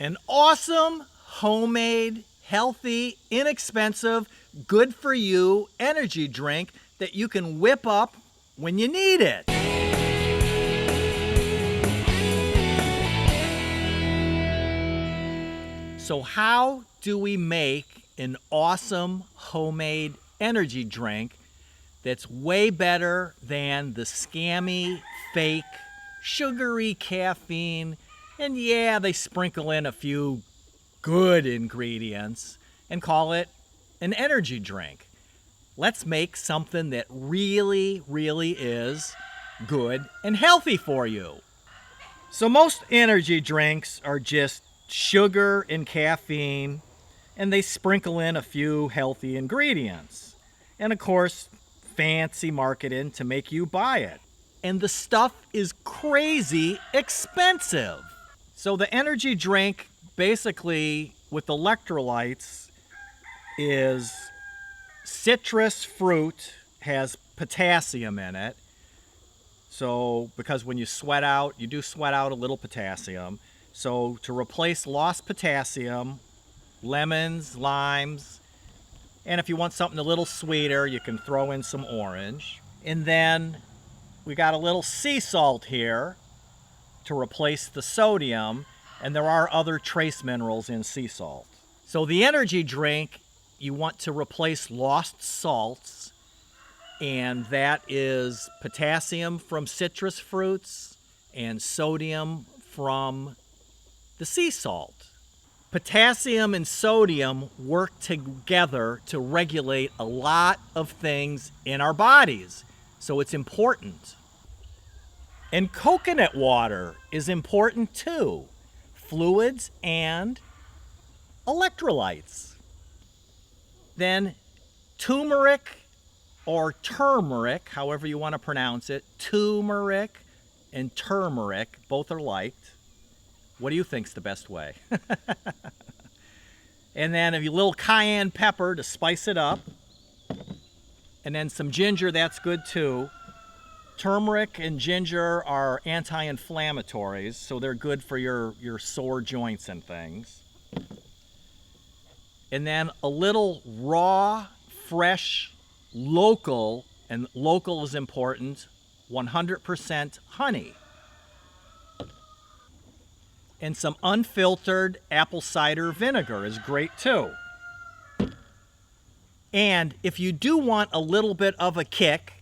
An awesome, homemade, healthy, inexpensive, good for you energy drink that you can whip up when you need it. So how do we make an awesome homemade energy drink that's way better than the scammy, fake, sugary caffeine? And yeah, they sprinkle in a few good ingredients and call it an energy drink. Let's make something that really, really is good and healthy for you. So most energy drinks are just sugar and caffeine, and they sprinkle in a few healthy ingredients. And of course, fancy marketing to make you buy it. And the stuff is crazy expensive. So the energy drink, basically with electrolytes, is citrus fruit, has potassium in it. So because when you sweat out, you do sweat out a little potassium. So to replace lost potassium, lemons, limes, and if you want something a little sweeter, you can throw in some orange. And then we got a little sea salt here to replace the sodium, and there are other trace minerals in sea salt. So the energy drink, you want to replace lost salts, and that is potassium from citrus fruits and sodium from the sea salt. Potassium and sodium work together to regulate a lot of things in our bodies, so it's important. And coconut water is important too. Fluids and electrolytes. Then turmeric or turmeric, however you want to pronounce it, turmeric and turmeric, both are liked. What do you think's the best way? And then a little cayenne pepper to spice it up. And then some ginger, that's good too. Turmeric and ginger are anti-inflammatories, so they're good for your sore joints and things. And then a little raw, fresh, local, and local is important, 100% honey. And some unfiltered apple cider vinegar is great too. And if you do want a little bit of a kick,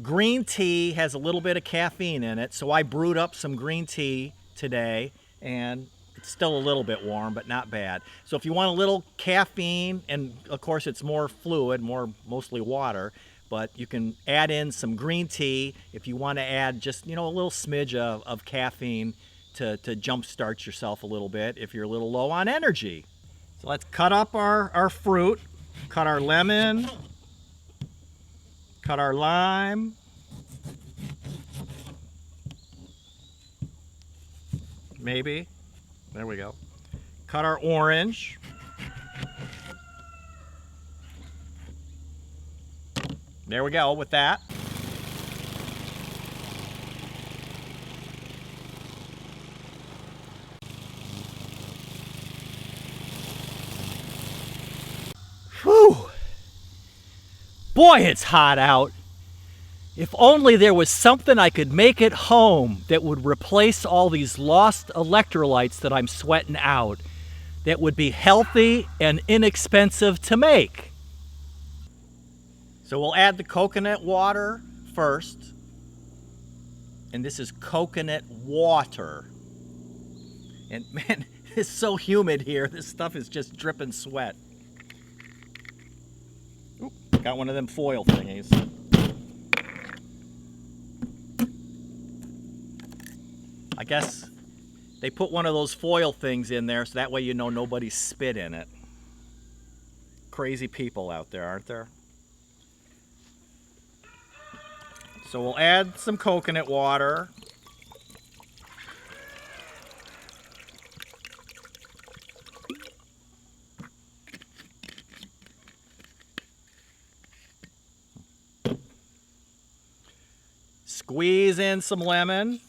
green tea has a little bit of caffeine in it, so I brewed up some green tea today, and it's still a little bit warm, but not bad. So if you want a little caffeine, and of course it's more fluid, mostly water, but you can add in some green tea if you want to add just, a little smidge of caffeine to jumpstart yourself a little bit if you're a little low on energy. So let's cut up our fruit, cut our lemon, cut our lime, maybe, there we go. Cut our orange. There we go with that. Whew! Boy, it's hot out. If only there was something I could make at home that would replace all these lost electrolytes that I'm sweating out, that would be healthy and inexpensive to make. So we'll add the coconut water first. And this is coconut water. And man, it's so humid here. This stuff is just dripping sweat. Oop, got one of them foil thingies. I guess they put one of those foil things in there so that way nobody spit in it. Crazy people out there, aren't there? So we'll add some coconut water. Squeeze in some lemon.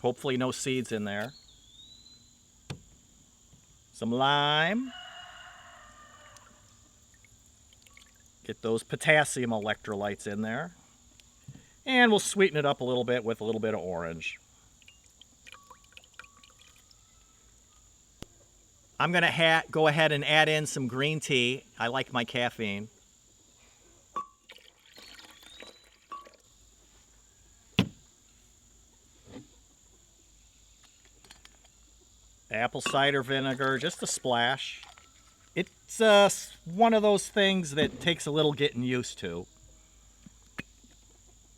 Hopefully no seeds in there. Some lime. Get those potassium electrolytes in there. And we'll sweeten it up a little bit with a little bit of orange. I'm going to go ahead and add in some green tea. I like my caffeine. Apple cider vinegar, just a splash. It's one of those things that takes a little getting used to.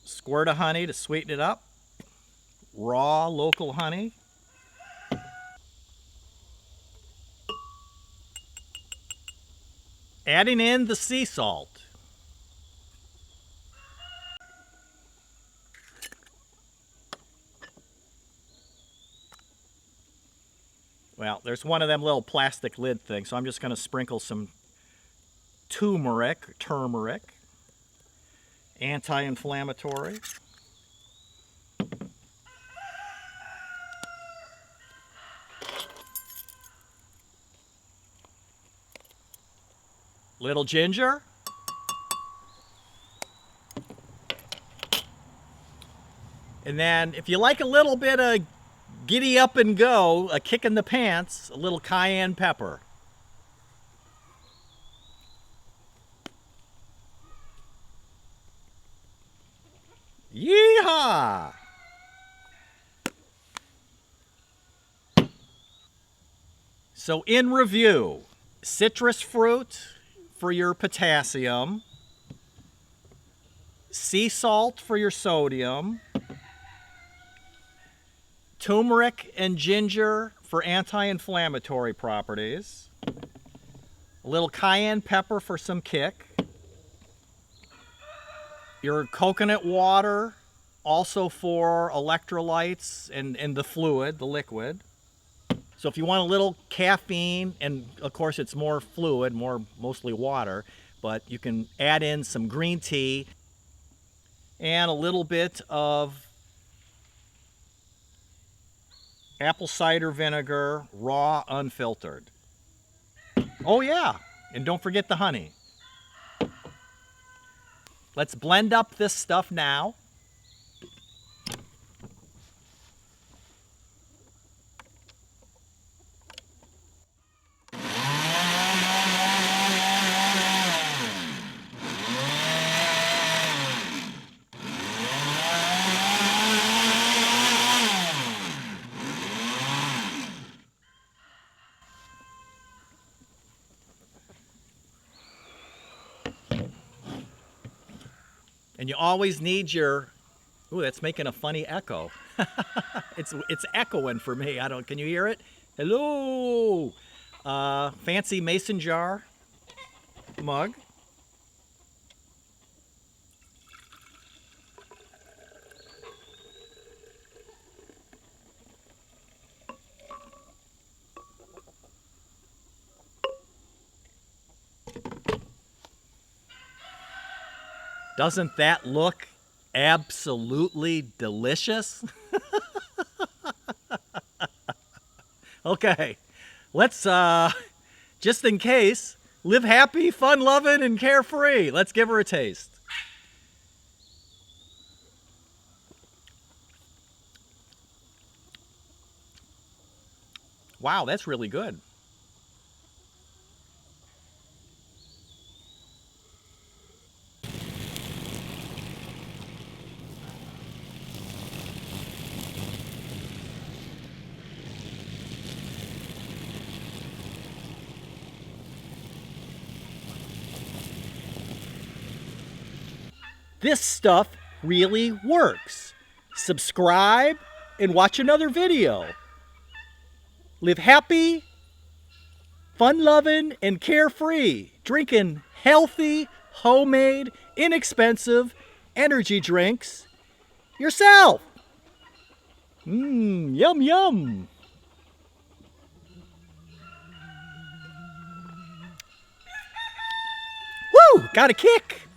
Squirt of honey to sweeten it up. Raw local honey. Adding in the sea salt. Well, there's one of them little plastic lid things, so I'm just going to sprinkle some turmeric, anti-inflammatory. Little ginger. And then if you like a little bit of giddy up and go, a kick in the pants, a little cayenne pepper. Yeehaw! So in review, citrus fruit for your potassium, sea salt for your sodium, turmeric and ginger for anti-inflammatory properties, a little cayenne pepper for some kick, your coconut water also for electrolytes and the fluid, the liquid. So if you want a little caffeine, and of course it's more fluid, mostly water, but you can add in some green tea and a little bit of apple cider vinegar, raw, unfiltered. Oh yeah, and don't forget the honey. Let's blend up this stuff now. And you always need your, ooh, that's making a funny echo. It's echoing for me. Can you hear it? Hello. Fancy mason jar mug. Doesn't that look absolutely delicious? Okay, let's, just in case, live happy, fun-loving, and carefree. Let's give her a taste. Wow, that's really good. This stuff really works. Subscribe and watch another video. Live happy, fun-loving, and carefree, drinking healthy, homemade, inexpensive energy drinks yourself. Yum, yum. Woo, got a kick.